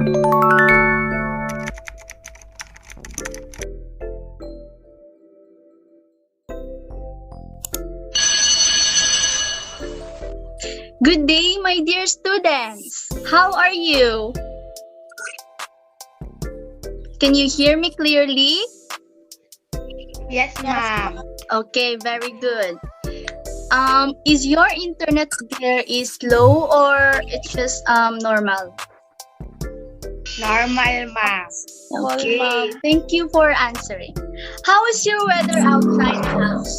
Good day, my dear students. How are you? Can you hear me clearly? Yes, ma'am. Okay, very good. Is your internet there is slow or it's just normal? Normal, ma'am. Okay, thank you for answering. How is your weather outside the house?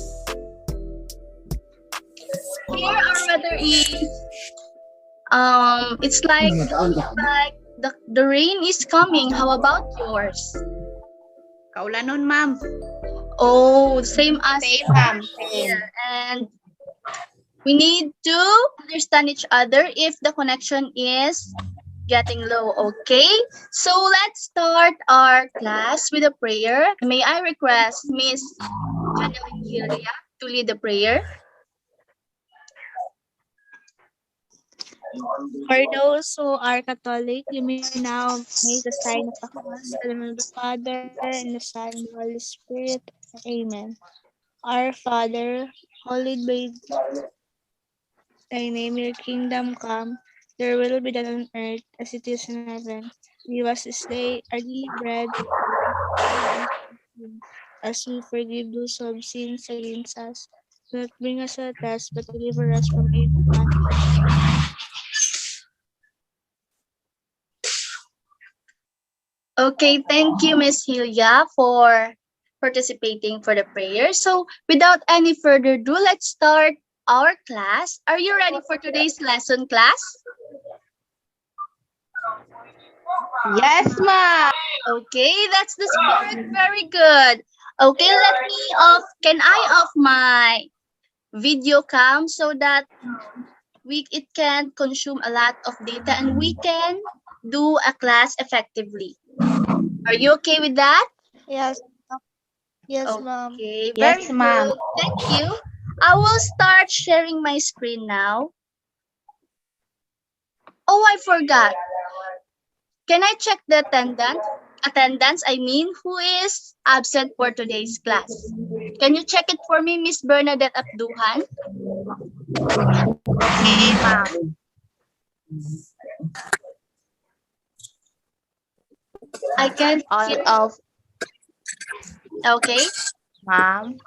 Here our weather is it's like the rain is coming. How about yours? Kaulanon, ma'am. Oh, same as Same, ma'am. Same. here. And we need to understand each other if the connection is getting low, okay? So let's start our class with a prayer. May I request Miss Janeline Hilia to lead the prayer? For those who are Catholic, you may now make the sign of the cross. In the name of the Father, and the Son, and the Holy Spirit. Amen. Our Father, hallowed be thy name, your kingdom come. Your will be done on earth as it is in heaven. Give us this day our daily bread, as we forgive those who have sins against us. Do not bring us to a test, but deliver us from evil. Okay, thank you, Miss Hilia, for participating for the prayer. So without any further ado, let's start our class. Are you ready for today's lesson, class? Yes, ma'am. Okay, that's the spirit. Very good. Okay, can I off my video cam so that it can consume a lot of data and we can do a class effectively. Are you okay with that? Yes. Yes, ma'am. Okay, very Yes, ma'am. good. Thank you. I will start sharing my screen now. Oh, I forgot. Can I check the attendance? I mean, who is absent for today's class? Can you check it for me, Miss Bernadette Abduhan? Okay, ma'am. I can't All hear. of Okay. ma'am.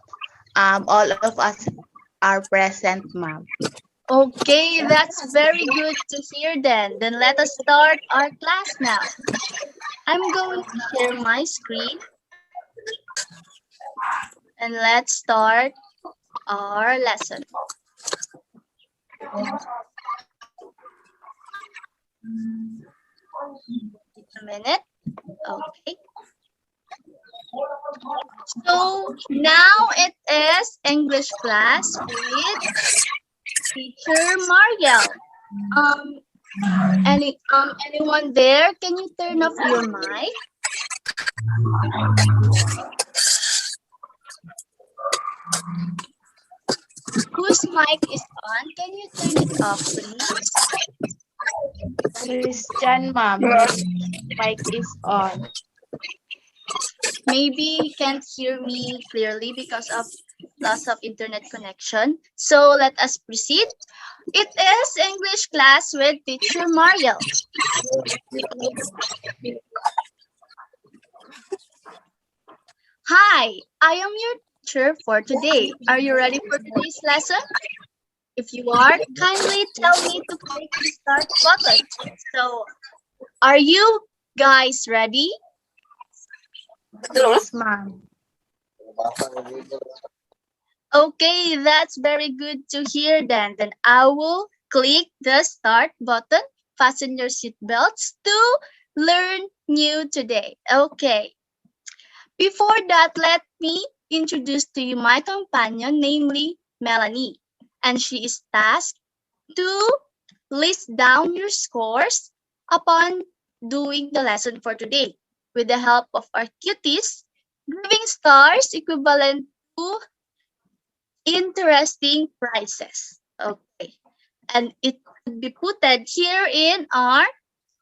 All of us are present, ma'am. Okay, that's very good to hear then. Then let us start our class now. I'm going to share my screen and let's start our lesson. A minute. Okay. So now it is English class with teacher Mariel. Anyone there? Can you turn off your mic? Whose mic is on? Can you turn it off, please? Christian, ma'am. His mic is on. Maybe you can't hear me clearly because of loss of internet connection. So let us proceed. It is English class with teacher Mariel. Hi, I am your teacher for today. Are you ready for today's lesson? If you are, kindly tell me to click the start button. So, are you guys ready? Yes, ma'am. Okay, that's very good to hear then. Then I will click the start button. Fasten your seatbelts to learn new today. Okay. Before that, let me introduce to you my companion, namely Melanie. And she is tasked to list down your scores upon doing the lesson for today. With the help of our cuties, giving stars equivalent to interesting prizes. Okay. And it could be put here in our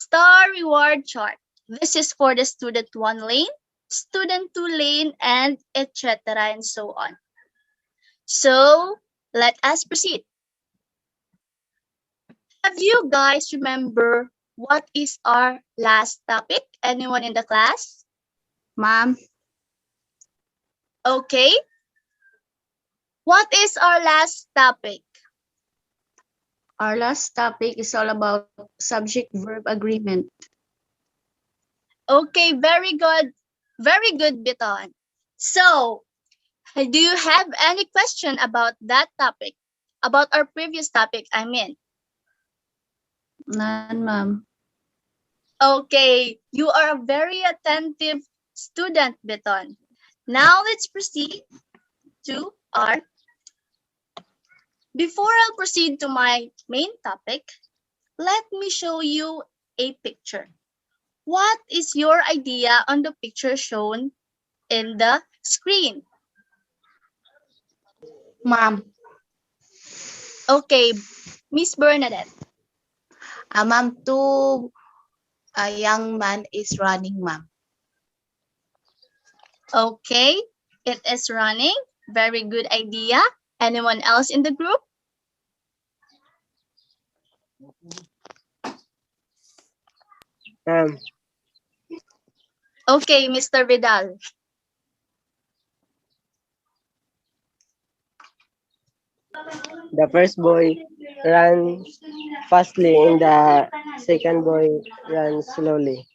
Star reward chart. This is for the student 1 lane, student 2 lane, and etc. and so on. So let us proceed. Have you guys remember what is our last topic? Anyone in the class? Ma'am, Okay. What is our last topic? our last topic is all about subject-verb agreement. Okay, very good. Very good, Biton. So, do you have any question about that topic? About our previous topic, I mean. None, ma'am. Okay, you are a very attentive student, Biton. Now let's proceed to our. Before I'll proceed to my main topic, let me show you a picture. What is your idea on the picture shown in the screen? Ma'am, Okay, Miss Bernadette. ma'am, two a young man is running, ma'am. Okay, it is running. Very good idea. Anyone else in the group? Um, Okay, Mr. Vidal. the first boy runs fastly and the second boy runs slowly.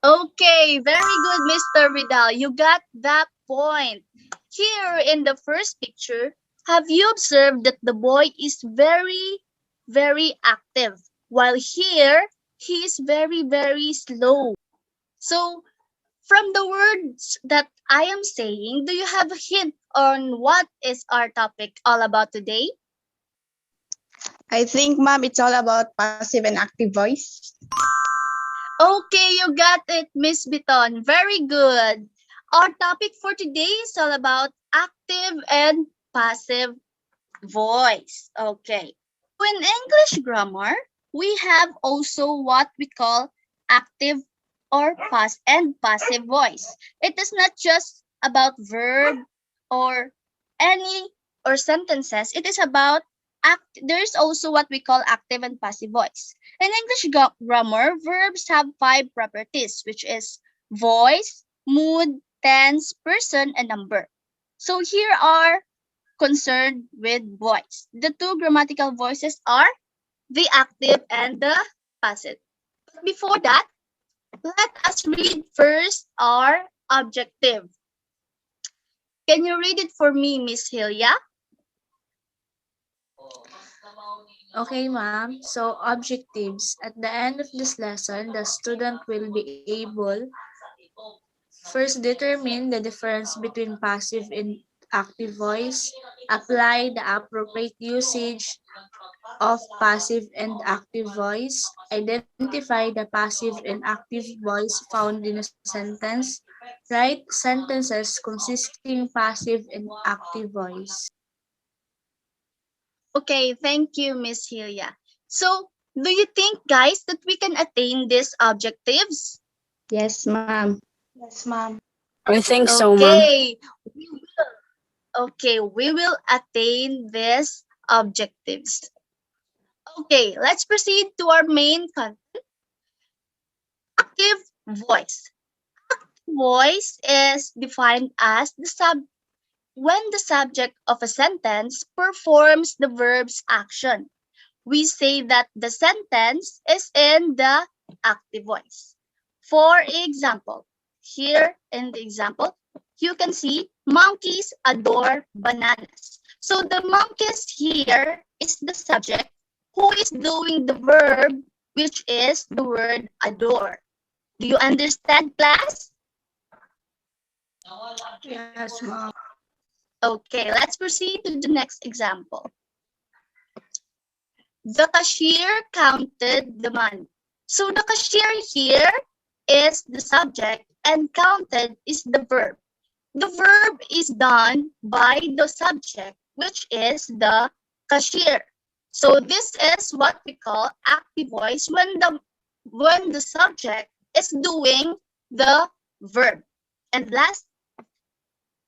Okay, very good, Mr. Vidal. You got that point. Here in the first picture, have you observed that the boy is very, very active, while here he is very, very slow. So, from the words that I am saying, do you have a hint on what is our topic all about today? I think, ma'am, it's all about passive and active voice. Okay, you got it, Miss Biton. Very good. Our topic for today is all about active and passive voice. Okay. So in English grammar, we have also what we call active or passive voice. It is not just about verb or any or sentences. It is about there's also what we call active and passive voice. In English grammar, verbs have 5 properties, which is voice, mood, tense, person, and number. So here are concerned with voice. The two grammatical voices are the active and the passive. But before that, let us read first our objective. Can you read it for me, Miss Hilya? Okay, ma'am. So, objectives. At the end of this lesson, the student will be able first determine the difference between passive and active voice, apply the appropriate usage of passive and active voice, identify the passive and active voice found in a sentence, write sentences consisting passive and active voice. Okay, thank you, Miss Hilya. So, do you think, guys, that we can attain these objectives? Yes, ma'am. Yes, ma'am. I think so, ma'am. Okay, we will attain these objectives. Okay, let's proceed to our main content, active voice. Voice is defined as when the subject of a sentence performs the verb's action. We say that the sentence is in the active voice. For example, here in the example, you can see monkeys adore bananas. So the monkeys here is the subject who is doing the verb, which is the word adore. Do you understand, class? Yes, ma'am. Okay, let's proceed to the next example. The cashier counted the money. So the cashier here is the subject and counted is the verb. The verb is done by the subject, which is the cashier. So this is what we call active voice when the when the subject is doing the verb. And last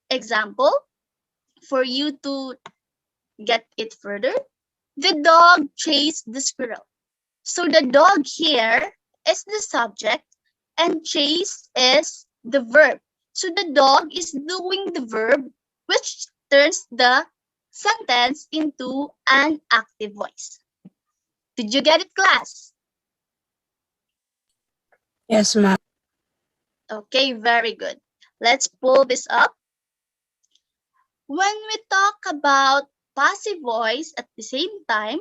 example, for you to get it further, the dog chased the squirrel. So the dog here is the subject and chase is the verb. So the dog is doing the verb, which turns the sentence into an active voice. Did you get it, class? Yes, ma'am. Okay, very good. Let's pull this up. When we talk about passive voice at the same time,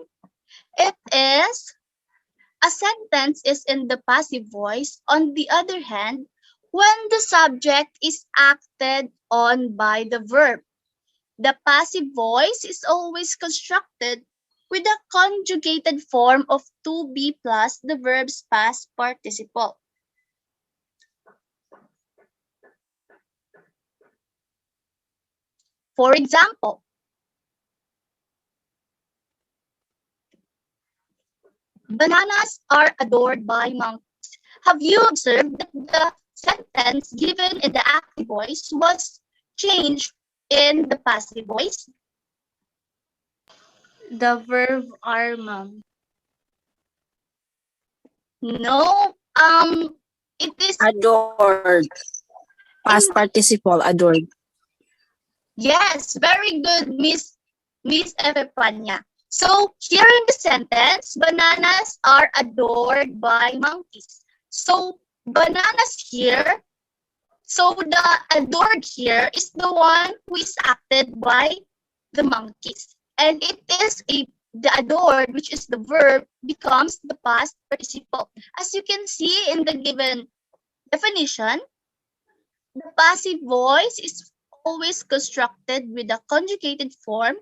it is a sentence is in the passive voice. On the other hand, when the subject is acted on by the verb, the passive voice is always constructed with a conjugated form of to be plus the verb's past participle. For example, bananas are adored by monkeys. Have you observed that the sentence given in the active voice was changed in the passive voice? The verb are, ma'am. No, it is Adored. Past in, participle, adored. yes, very good, Miss Epepania. So here in the sentence, bananas are adored by monkeys. So bananas here, so the adored here is the one who is acted by the monkeys. And it is the adored, which is the verb, becomes the past participle. As you can see in the given definition, the passive voice is always constructed with a conjugated form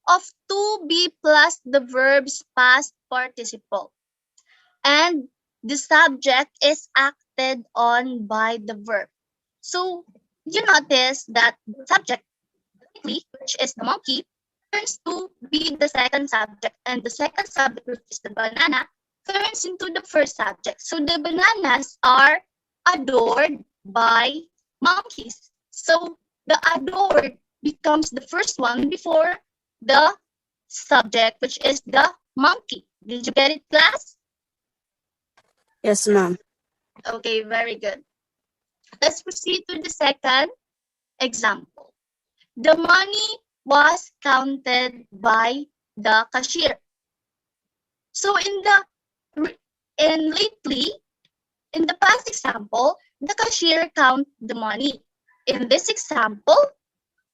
of to be plus the verb's past participle. And the subject is acted on by the verb. So you notice that the subject, which is the monkey, turns to be the second subject, and the second subject, which is the banana, turns into the first subject. So the bananas are adored by monkeys. So the adored becomes the first one before the subject, which is the monkey. Did you get it, class? Yes, ma'am. Okay, very good. Let's proceed to the second example. The money was counted by the cashier. So lately, in the past example, the cashier count the money. In this example,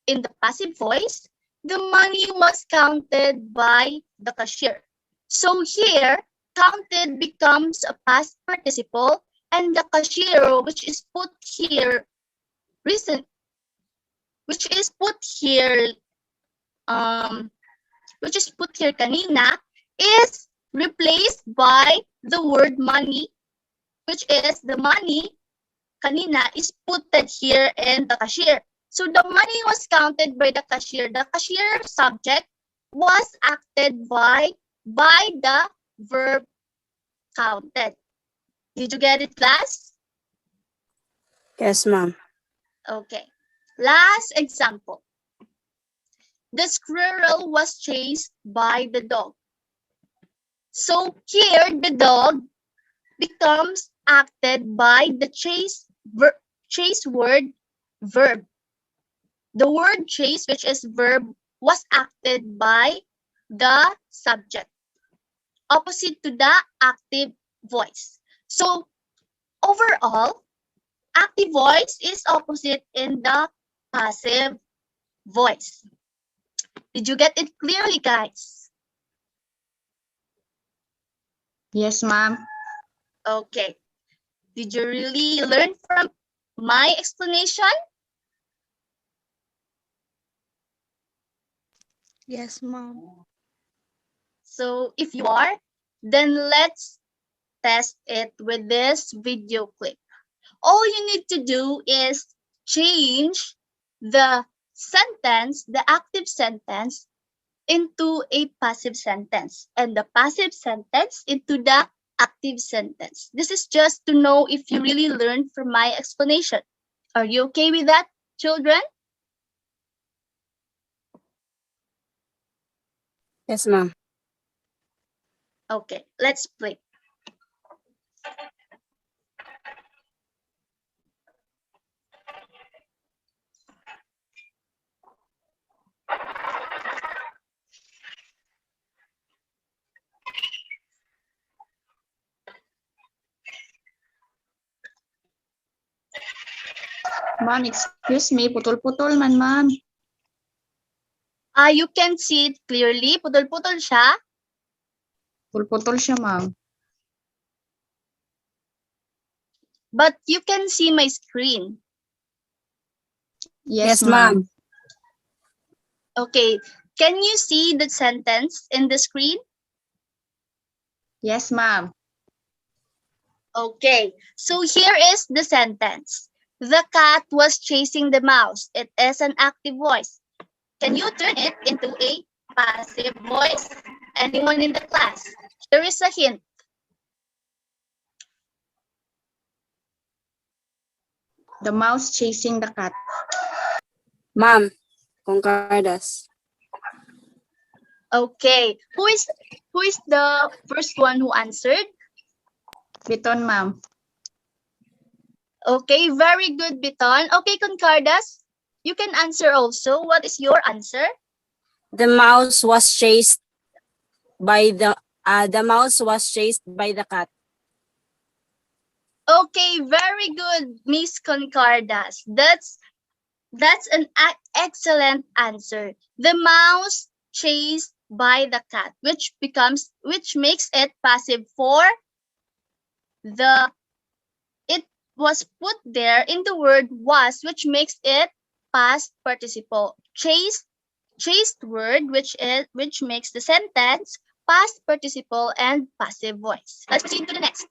in the passive voice, the money was counted by the cashier. So here, counted becomes a past participle, and the cashier, which is put here recent, which is put here um which is put here kanina, is replaced by the word money, which is the money kanina is put here in the cashier. So the money was counted by the cashier. The cashier subject was acted by the verb counted. Did you get it, class? Yes, ma'am. Okay. Last example. The squirrel was chased by the dog. So here the dog becomes acted by the chase word verb. The word chase, which is verb, was acted by the subject, opposite to the active voice. So overall, active voice is opposite in the passive voice. Did you get it clearly, guys? Yes, ma'am. Okay. Did you really learn from my explanation? Yes, ma'am. So if you are, then let's test it with this video clip. All you need to do is change the sentence, the active sentence, into a passive sentence, and the passive sentence into the active sentence. This is just to know if you really learned from my explanation. Are you okay with that, children? Yes, ma'am. Okay, let's play. Ma'am, excuse me. Putol-putol man, ma'am. You can see it clearly. Putol-putol siya. Putol-putol siya, ma'am. But you can see my screen. Yes, Yes, ma'am. ma'am. Okay, can you see the sentence in the screen? Yes, ma'am. Okay, so here is the sentence. The cat was chasing the mouse. It is an active voice. Can you turn it into a passive voice? Anyone in the class? Here is a hint. The mouse chasing the cat. Ma'am, concordas. Okay, who is the first one who answered? Biton, ma'am. Okay, very good, Biton. Okay, Concardas, you can answer also. What is your answer? The mouse was chased by the mouse was chased by the cat. Okay, very good, Miss Concardas. That's an excellent answer. The mouse chased by the cat, which makes it passive for the it was put there in the word was, which makes it past participle. Chased word, which makes the sentence past participle and passive voice. Let's proceed to the next.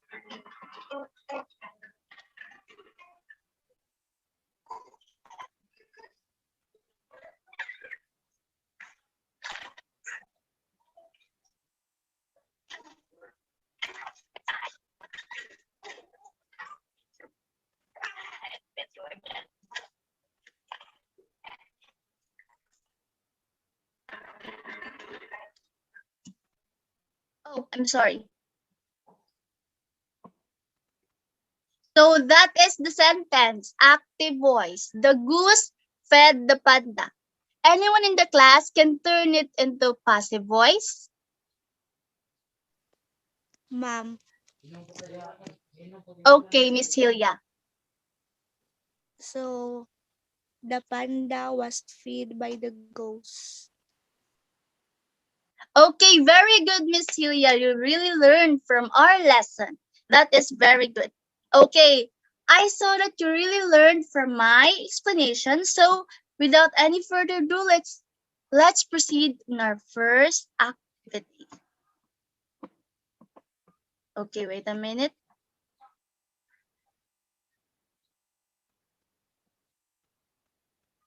Oh, I'm sorry. So that is the sentence, active voice. The goose fed the panda. Anyone in the class can turn it into passive voice? Ma'am. Okay, Miss Hilya. So the panda was fed by the ghost. Okay, very good, Miss Hilya. You really learned from our lesson. That is very good. Okay, I saw that you really learned from my explanation. So, without any further ado, let's proceed in our first activity. Okay, wait a minute.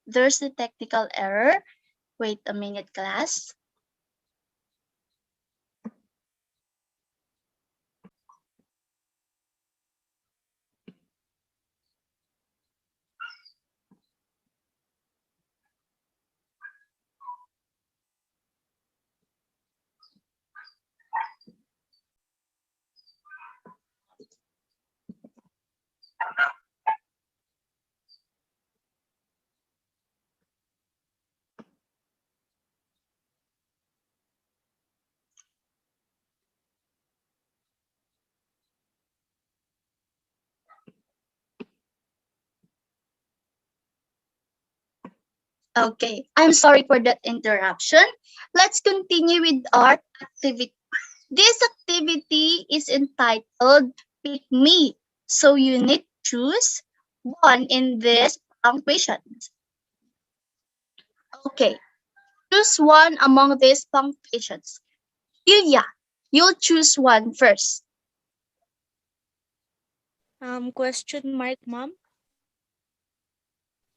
There's a technical error. Wait a minute, class. Okay, I'm sorry for that interruption. Let's continue with our activity. This activity is entitled Pick Me. So you need to choose one in this punctuations. Okay, choose one among these punctuations. Ilya, you'll choose one first. Question mark, ma'am.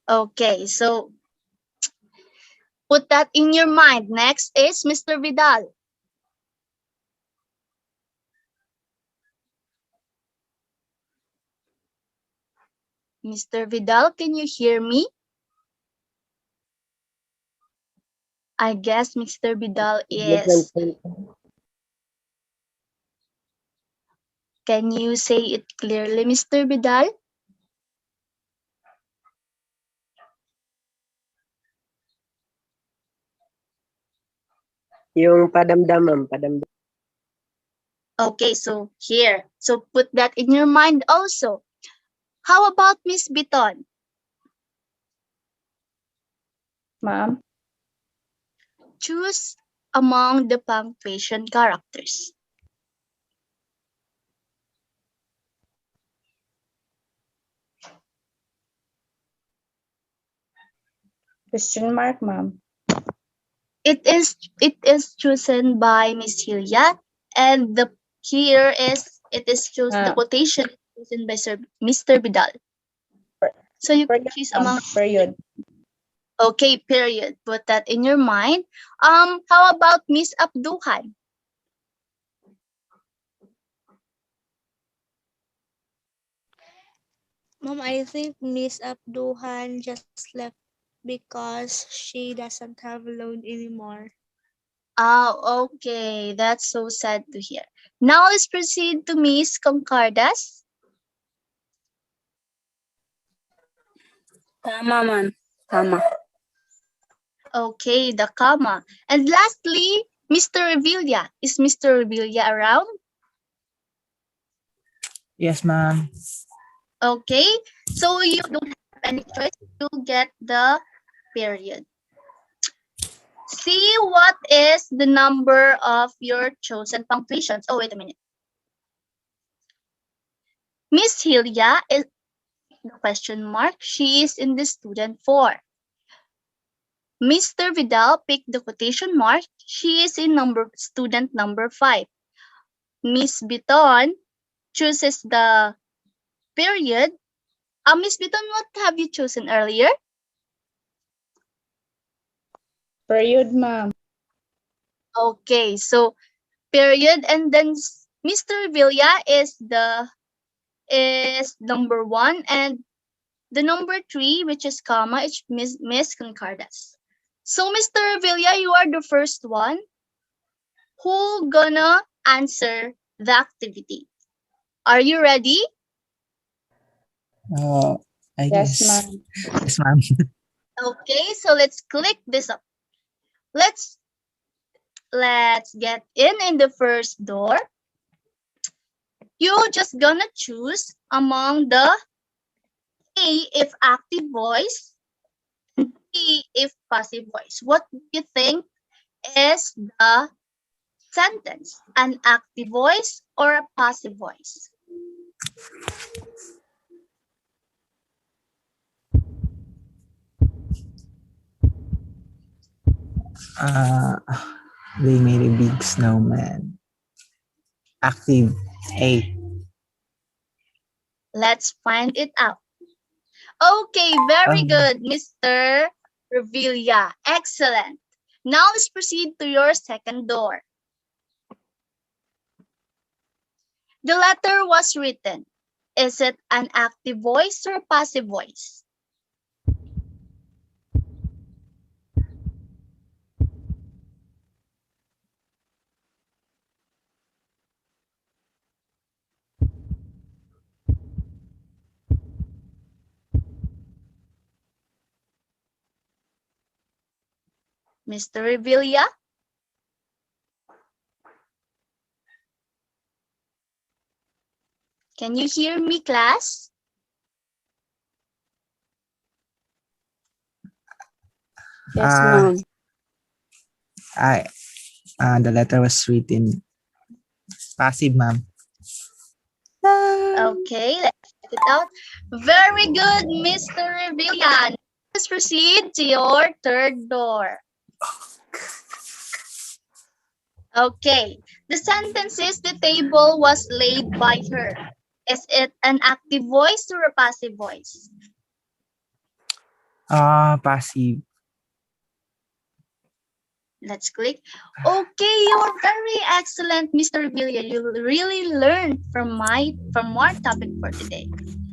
Okay, so put that in your mind. Next is Mr. Vidal. Mr. Vidal, can you hear me? I guess Mr. Vidal Different is. point. Can you say it clearly, Mr. Vidal? Yung padamdam, ma'am. Padamdam. Okay, so here. So put that in your mind also. How about Miss Biton? Ma'am. Choose among the punctuation characters. Question mark, ma'am. It is chosen by Miss Hilya, and the here is it is choose the Ah, quotation is chosen by Sir Mr. Vidal. per- So you can period, choose ma'am. among. Period. Okay, period. Put that in your mind. How about Miss Abduhan? Mom, I think Miss Abduhan just left because she doesn't have a loan anymore. Okay, that's so sad to hear. Now let's proceed to Miss Concardas. Tama man. Tama. Okay, the comma. And lastly, Mr. Revilla. Is Mr. Revilla around? Yes, ma'am. Okay, so you don't have any choice. You'll get the period. See what is the number of your chosen punctuations. Oh, wait a minute. Miss Hilya is the question mark. She is in the student 4. Mr. Vidal picked the quotation mark. She is in student number 5. Miss Biton chooses the period. Miss Biton, what have you chosen earlier? Period, ma'am. Okay, so period, and then Mr. Villa is number 1, and the number 3, which is comma, is Miss Concardas. So Mr. Villa, you are the first one who gonna answer the activity. Are you ready? I Yes, guess. ma'am. Yes, ma'am. Okay, so let's click this up. Let's let's get in the first door. You just gonna choose among the A if active voice, B if passive voice. What do you think is the sentence? An active voice or a passive voice? Uh, they made a big snowman. Active. A. Let's find it out. Okay, very Um, good, Mr. Revilla. Excellent. Now let's proceed to your second door. The letter was written. Is it an active voice or a passive voice? Mr. Revilla? Can you hear me, class? Yes, uh, ma'am. I, the letter was written passive, ma'am. Okay, let's check it out. Very good, Mr. Revilla. Let's proceed to your third door. Okay, the sentence is the table was laid by her. Is it an active voice or a passive voice? Passive. Let's click. Okay, you're very excellent, Mr. Revilla. You really learned from our topic for today.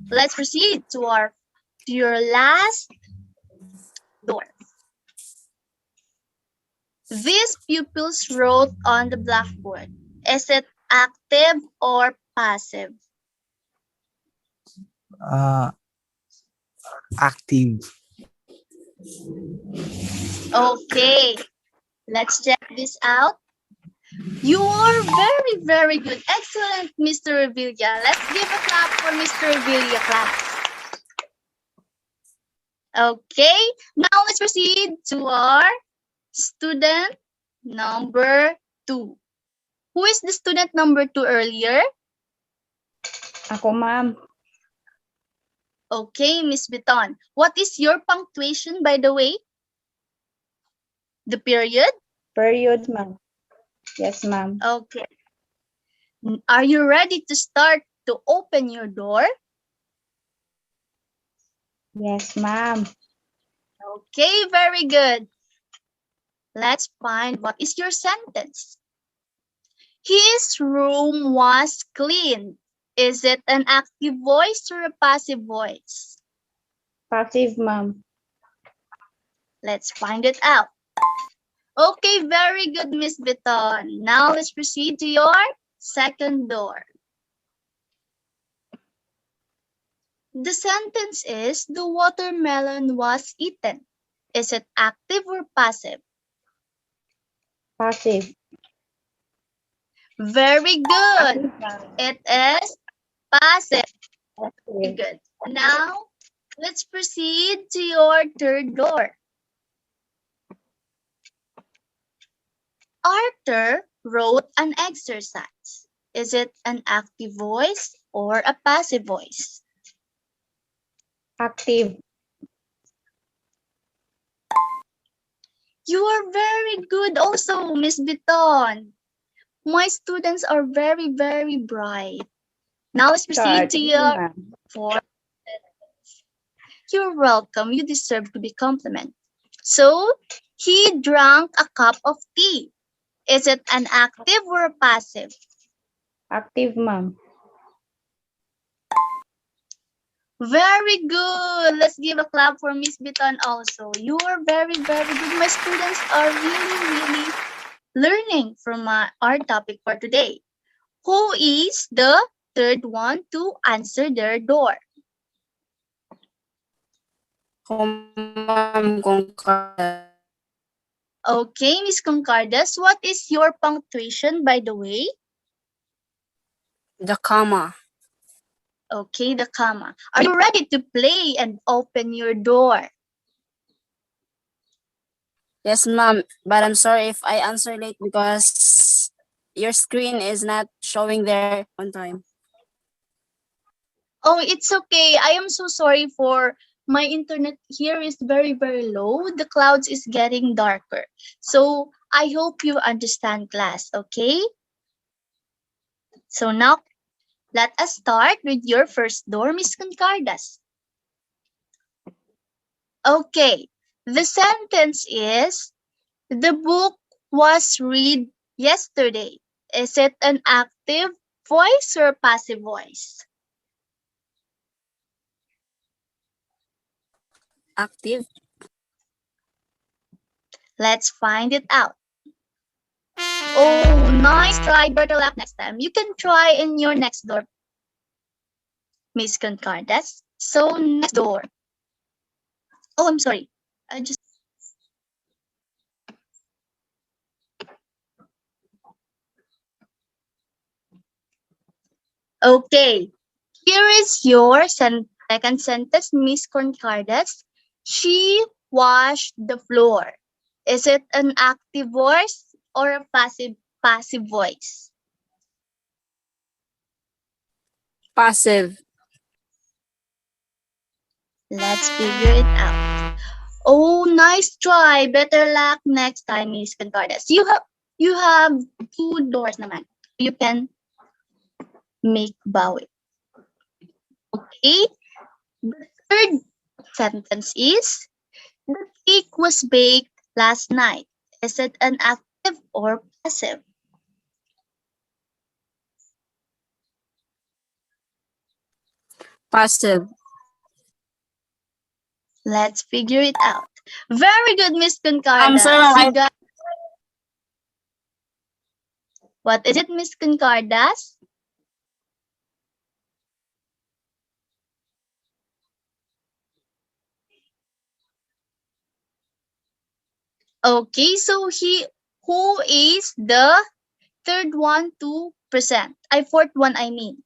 Let's proceed to our to your last door. These pupils wrote on the blackboard. Is it active or passive? Uh, Active. Okay, let's check this out. You are very, very good. Excellent, Mr. Revilla. Let's give a clap for Mr. Revilla, class. Okay, now let's proceed to our student number 2. Who is the student number 2 earlier? Ako, ma'am. Okay, Miss Biton. What is your punctuation, by the way? The period? Period, ma'am. Yes, ma'am. Okay. Are you ready to start to open your door? Yes, ma'am. Okay, very good. Let's find what is your sentence. His room was clean. Is it an active voice or a passive voice? Passive, ma'am. Let's find it out. Okay, very good, Miss Biton. Now let's proceed to your second door. The sentence is the watermelon was eaten. Is it active or passive? Passive. Very good. Passive, ma'am. It is passive. Very Passive. good. Now let's proceed to your third door. Arthur wrote an exercise. Is it an active voice or a passive voice? Active. You are very good also, Miss Biton. My students are very, very bright. Now let's proceed to Thank you, your ma'am. fourth. You're welcome. You deserve to be complimented. So, he drank a cup of tea. Is it an active or a passive? Active, ma'am. Very good. Let's give a clap for Miss Biton also. You are very, very good. My students are really, really learning from our topic for today. Who is the third one to answer their door? Ma'am, Concordas. Okay, Miss Concardas, what is your punctuation, by the way? The comma. Okay, the comma. Are you ready to play and open your door? Yes, ma'am. But I'm sorry if I answer late because your screen is not showing there on time. Oh, it's okay. I am so sorry for my internet here is very, very low. The clouds is getting darker. So I hope you understand, class, okay? So now let us start with your first door, Miss Concardas. Okay, the sentence is the book was read yesterday. Is it an active voice or a passive voice? Active. Let's find it out. Oh, nice try. Better luck next time. You can try in your next door, Miss Concardas. So next door. Oh, I'm sorry. I just okay. Here is your second sentence, Miss Concardas. She washed the floor. Is it an active voice or a passive voice? Passive. Let's figure it out. Oh, nice try. Better luck next time, Miss Concardas. You have two doors naman. You can make bawi. Okay. The third sentence is the cake was baked last night. Is it an active or passive? Passive. Let's figure it out. Very good, Miss Sorry, Concardas. ma'am. You got what is it, Miss Concardas? Okay, so who is the third one to present? Fourth one, I mean.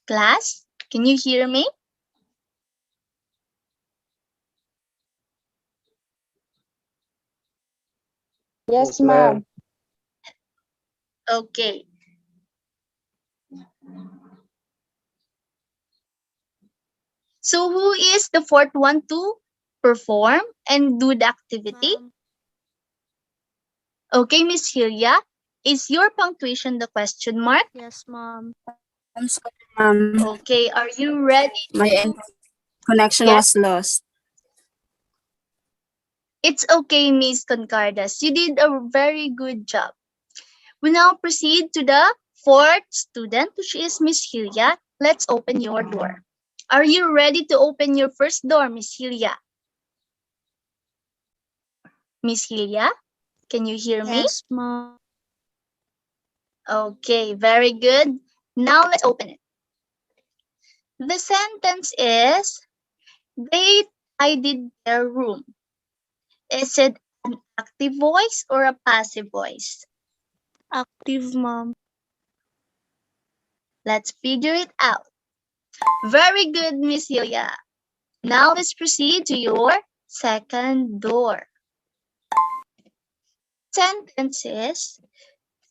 Class, can you hear me? Yes, ma'am. Okay. So who is the fourth one to perform and do the activity? Ma'am. Okay, Miss Hilya, is your punctuation the question mark? Yes, ma'am. I'm sorry, ma'am. Okay, are you ready My to connection get? was lost. It's okay, Miss Concardas. You did a very good job. We now proceed to the fourth student, which is Miss Hilya. Let's open your door. Are you ready to open your first door, Miss Hilya? Miss Hilya, can you hear me? Yes, ma'am. Okay, very good. Now let's open it. The sentence is, they tidied their room. Is it an active voice or a passive voice? Active, ma'am. Let's figure it out. Very good, Miss Hilya. Now let's proceed to your second door. Sentence is,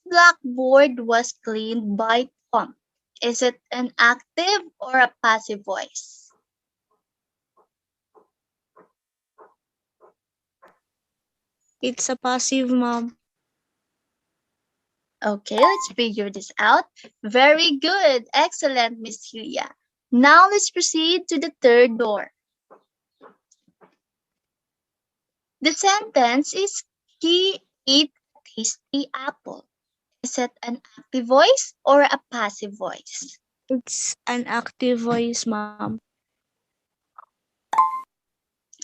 blackboard was cleaned by Tom. Is it an active or a passive voice? It's a passive, ma'am. Okay, let's figure this out. Very good. Excellent, Miss Hilya. Now let's proceed to the third door. The sentence is, he ate a tasty apple. Is it an active voice or a passive voice? It's an active voice, ma'am.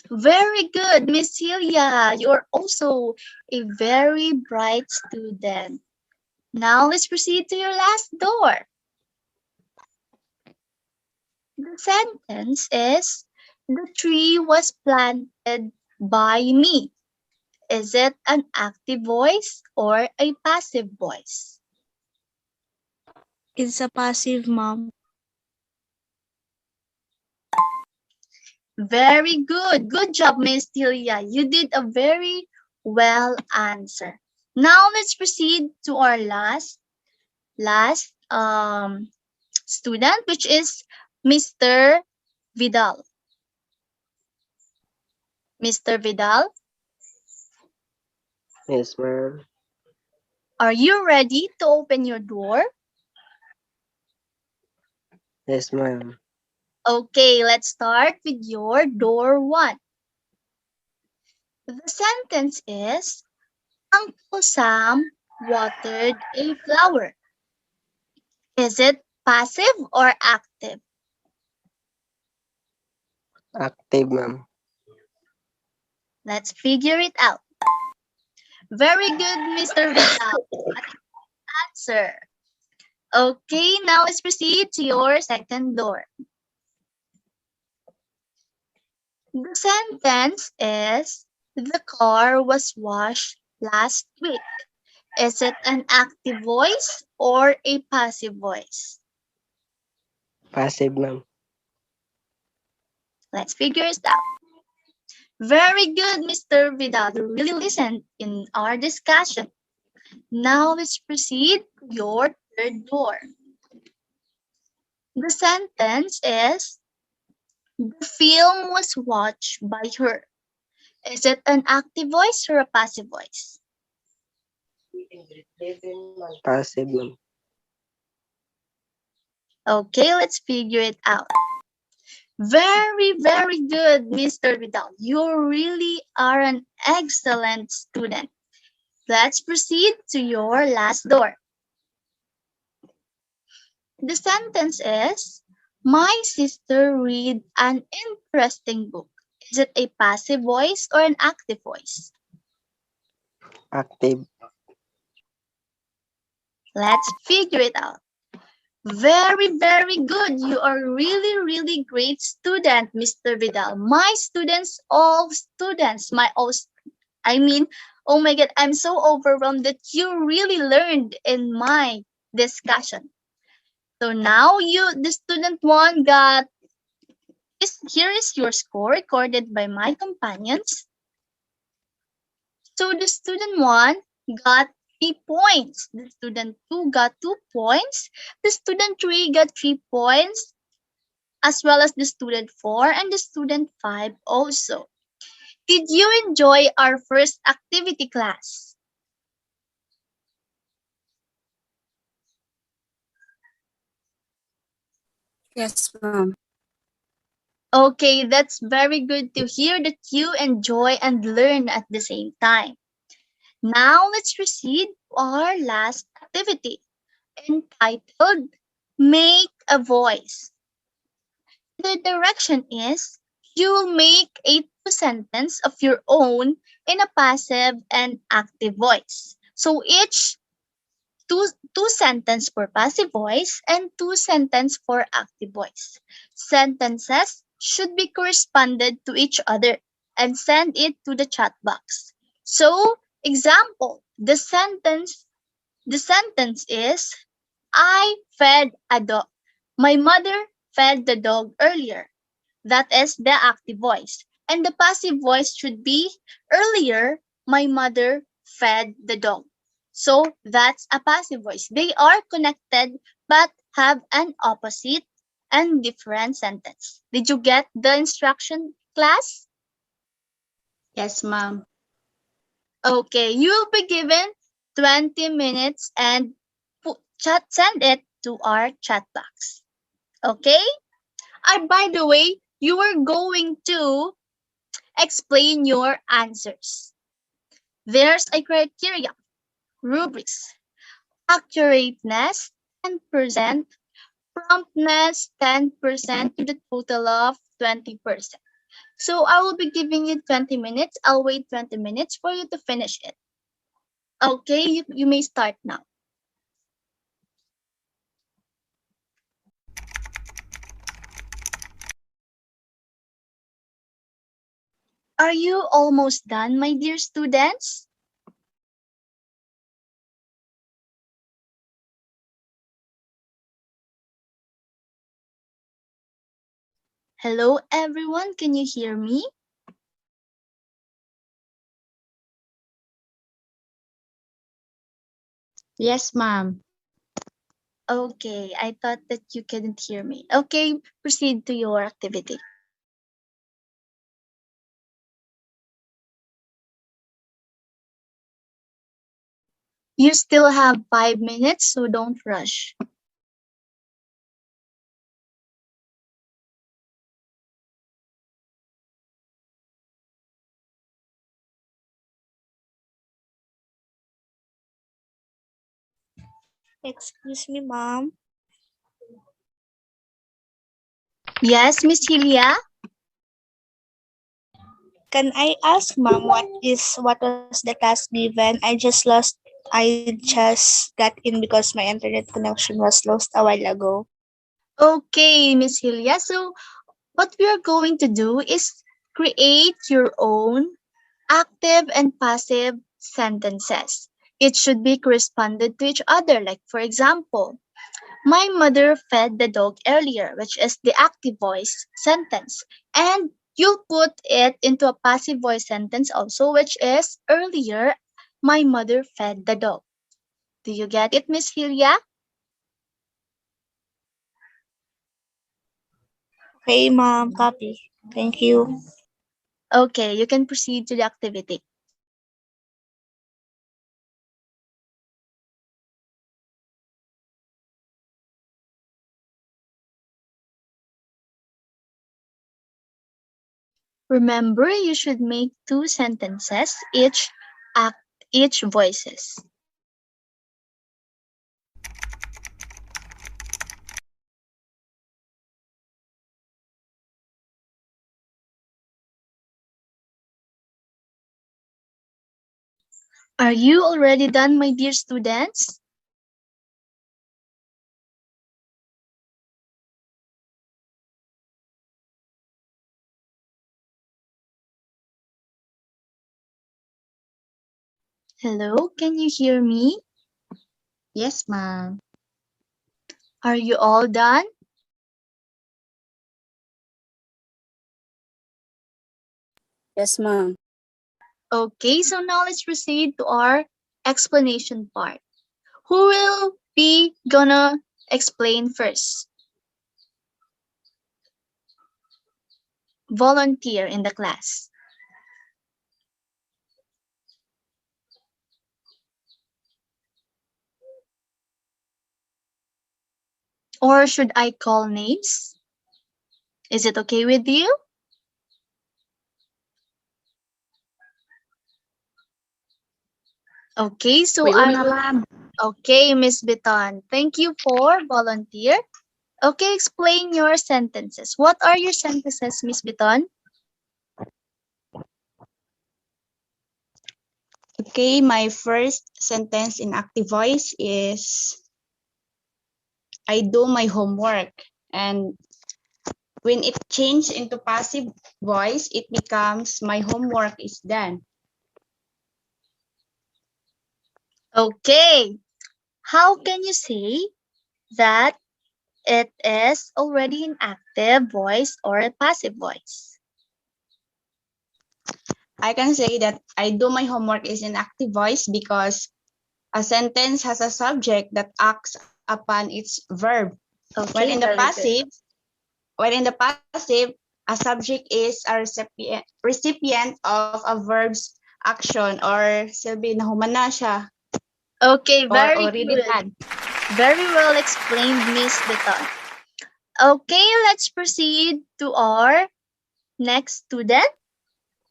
Very good, Miss Celia. You're also a very bright student. Now let's proceed to your last door. The sentence is, the tree was planted by me. Is it an active voice or a passive voice? It's a passive, ma'am. Very good. Good job, Miss Celia. You did a very well answer. Now let's proceed to our last student, which is Mr. Vidal. Mr. Vidal, Yes, ma'am. are you ready to open your door? Yes, ma'am. Okay, let's start with your door one. The sentence is, Uncle Sam watered a flower. Is it passive or active? Active, ma'am. Let's figure it out. Very good, Mr. Vidal. Answer. Okay, now let's proceed to your second door. The sentence is, the car was washed last week. Is it an active voice or a passive voice? Passive, ma'am. Let's figure it out. Very good, Mr. Vidal. You really listened in our discussion. Now let's proceed to your third door. The sentence is, the film was watched by her. Is it an active voice or a passive voice? Passive, ma'am. Okay, let's figure it out. Very, very good, Mr. Vidal. You really are an excellent student. Let's proceed to your last door. The sentence is, my sister read an interesting book. Is it a passive voice or an active voice? Active. Let's figure it out. Very, very good. You are really, really great student, Mr. Vidal. My students, all students, my all, I mean, oh my God, I'm so overwhelmed that you really learned in my discussion. So now you, the student one, got here is your score recorded by my companions. So the student one got 3 points. The student two got 2 points. The student three got 3 points, as well as the student four and the student five also. Did you enjoy our first activity class? Yes, ma'am. Okay, that's very good to hear that you enjoy and learn at the same time. Now let's proceed to our last activity entitled Make a Voice. The direction is you'll make a two sentence of your own in a passive and active voice. So each two sentence for passive voice and two sentence for active voice. Sentences should be corresponded to each other and send it to the chat box. So, example, the sentence is I fed a dog. My mother fed the dog earlier. That is the active voice. And the passive voice should be earlier, my mother fed the dog. So that's a passive voice. They are connected but have an opposite and different sentence. Did you get the instruction, class? Yes, ma'am. Okay, you will be given 20 minutes and send it to our chat box. Okay? And by the way, you are going to explain your answers. There's a criteria, rubrics, accurateness 10%, promptness 10% to the total of 20%. So I will be giving you 20 minutes. I'll wait 20 minutes for you to finish it. Okay, you may start now. Are you almost done, my dear students? Hello, everyone. Can you hear me? Yes, ma'am. Okay, I thought that you couldn't hear me. Okay, proceed to your activity. You still have 5 minutes, so don't rush. Excuse me, ma'am. Yes, Miss Hilia? Can I ask, ma'am, what was the task given? I just got in because my internet connection was lost a while ago. Okay, Miss Hilia. So, what we are going to do is create your own active and passive sentences. It should be corresponded to each other. Like, for example, my mother fed the dog earlier, which is the active voice sentence. And you put it into a passive voice sentence also, which is earlier, my mother fed the dog. Do you get it, Miss Hilia? Okay, ma'am, copy. Thank you. Okay, you can proceed to the activity. Remember, you should make two sentences, each voices. Are you already done, my dear students? Hello, can you hear me? Yes, ma'am. Are you all done? Yes, ma'am. Okay, so now let's proceed to our explanation part. Who will be gonna explain first? Volunteer in the class. Or should I call names? Is it okay with you? Okay, so Pwede I na, will. ma'am. Okay, Miss Biton. Thank you for volunteer. Okay, explain your sentences. What are your sentences, Miss Biton? Okay, my first sentence in active voice is I do my homework. And when it changes into passive voice, it becomes my homework is done. Okay. How can you say that it is already an active voice or a passive voice? I can say that I do my homework is an active voice because a sentence has a subject that acts upon its verb. While in Okay, the very passive, good. a subject is a recipient of a verb's action or silbi na humana siya Okay, or very already good. done. Very well explained, Miss Biton. Okay, let's proceed to our next student.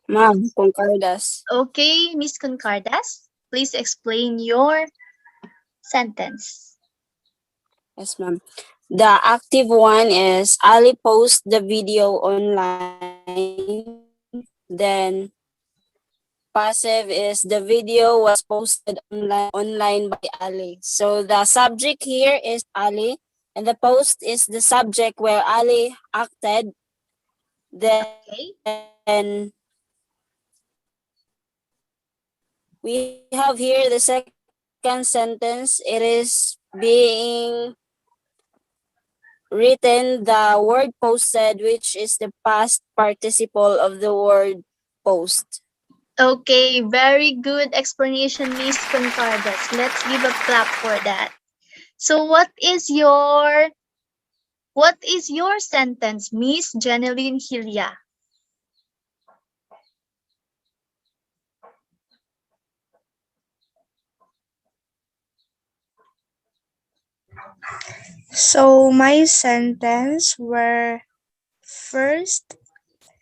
Ma'am, concordas. Okay, Miss Concardas, please explain your sentence. Yes, ma'am. The active one is Ali post the video online. Then passive is the video was posted online by Ali. So the subject here is Ali, and the post is the subject where Ali acted. Okay. Then we have here the second sentence. It is being written the word posted, which is the past participle of the word post. Okay, very good explanation, Miss Concardas. Let's give a clap for that. So what is your sentence, Miss Janeline Hilya? So my sentence were first,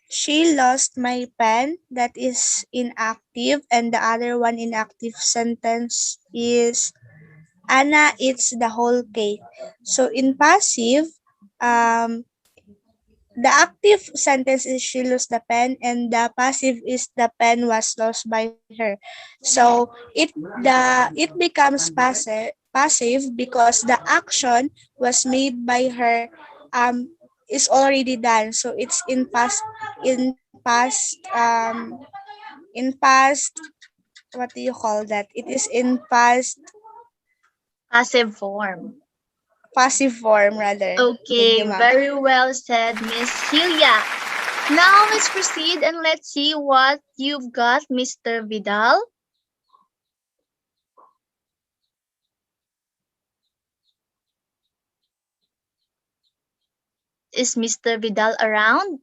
she lost my pen, that is inactive, and the other one inactive sentence is Anna eats the whole cake. So in passive, um, the active sentence is she lost the pen, and the passive is the pen was lost by her. So it becomes passive because the action was made by her is already done. So it's in past, what do you call that? It is in past Passive form. passive form rather. Thank Okay, you, ma'am. very well said, Miss Hilya. Now let's proceed and let's see what you've got, Mr. Vidal. Is Mr. Vidal around?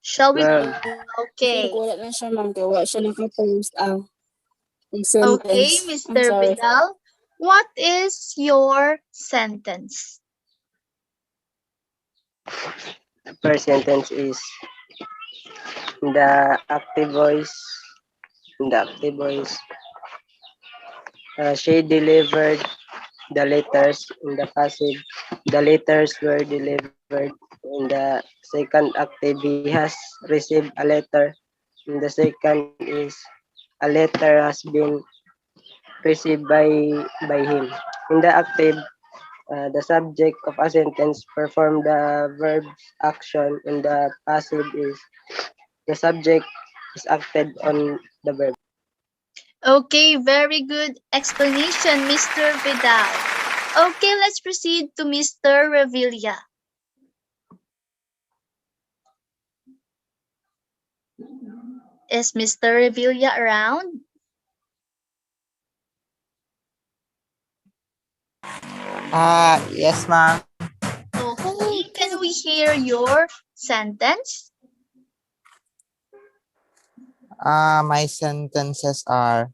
Shall we? Ma'am, I think Okay. wala na siya, ma'am. Kaya wala siya nakapost yung Okay, sentence. I'm Mr. sorry. Vidal. What is your sentence? first sentence is the active voice. In the active voice, she delivered the letters. In the passive, the letters were delivered. In the second active, he has received a letter. In the second is a letter has been received by him. In the active, the subject of a sentence perform the verb's action. In the passive is the subject is acted on the verb. Okay, very good explanation, Mr. Vidal. Okay, let's proceed to Mr. Revilla. Is Mr. Revilla around? Yes, ma'am. Okay, can we hear your sentence? My sentences are: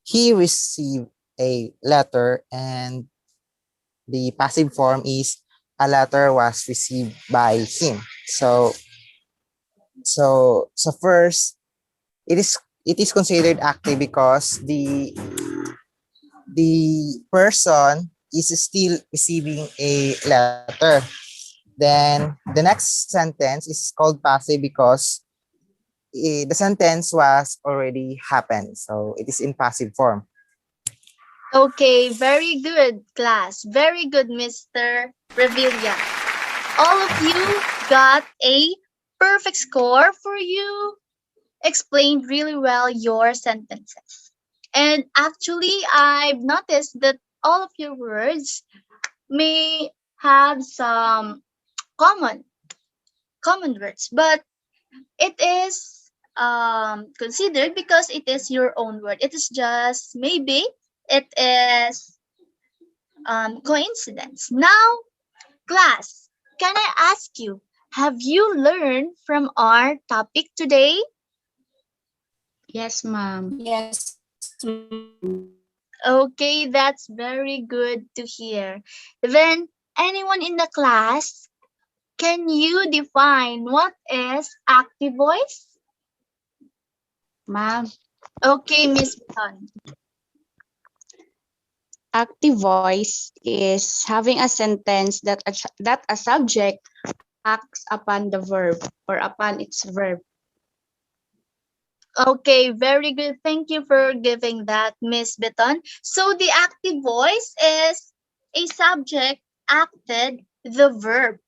he received a letter, and the passive form is a letter was received by him. So first, it is considered active because the person is still receiving a letter. Then the next sentence is called passive because the sentence was already happened. So it is in passive form. Okay, very good, class. Very good, Mr. Revilla. All of you got a perfect score for you. Explained really well your sentences. And actually, I've noticed that all of your words may have some common common words, but it is considered because it is your own word. It is just maybe it is coincidence. Now, class, can I ask you, have you learned from our topic today? Yes, ma'am. Yes, ma'am. Okay, that's very good to hear. Then, anyone in the class, can you define what is active voice? Ma'am, Okay, Miss Button. active voice is having a sentence that a subject acts upon the verb or upon its verb. Okay, very good. Thank you for giving that, Miss Beton. So the active voice is a subject acted the verb.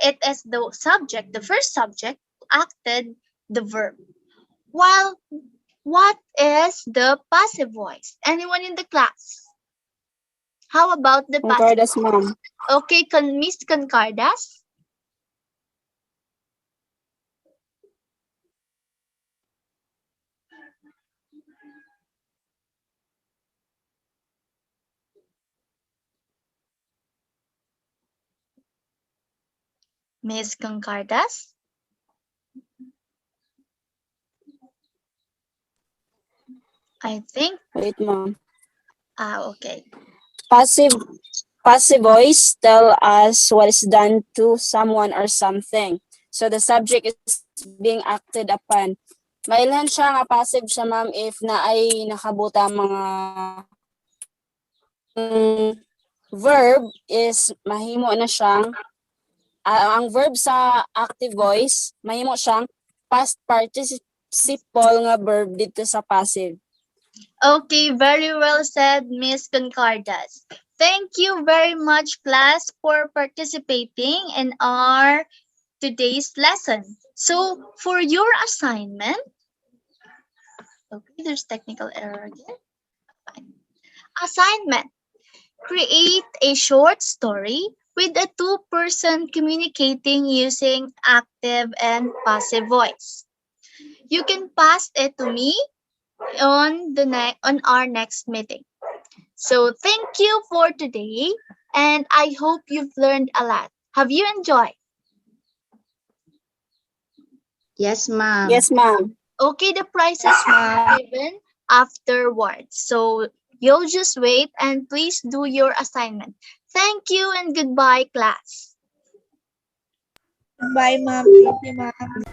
It is the subject, the first subject acted the verb. While what is the passive voice? Anyone in the class? How about the passive Concordas, voice? ma'am. Okay, Miss Concardas? Miss Concardas? I think, Wait, ma'am. okay. Passive passive voice tell us what is done to someone or something. So the subject is being acted upon. Mailhan siya nga passive siya, ma'am, if na ay nakabuta mga ang verb is mahimo na siyang ang verb sa active voice mahimo siyang past participle nga verb dito sa passive. Okay, very well said, Miss Concardas. Thank you very much, class, for participating in our today's lesson. So, for your assignment, okay, there's technical error again. Fine. Assignment: create a short story with a two-person communicating using active and passive voice. You can pass it to me on our next meeting. So thank you for today, and I hope you've learned a lot. Have you enjoyed? Yes, ma'am. Yes, ma'am. Okay, the prizes will be given afterwards. So you'll just wait and please do your assignment. Thank you and goodbye, class. Bye, ma'am. Thank you, ma'am.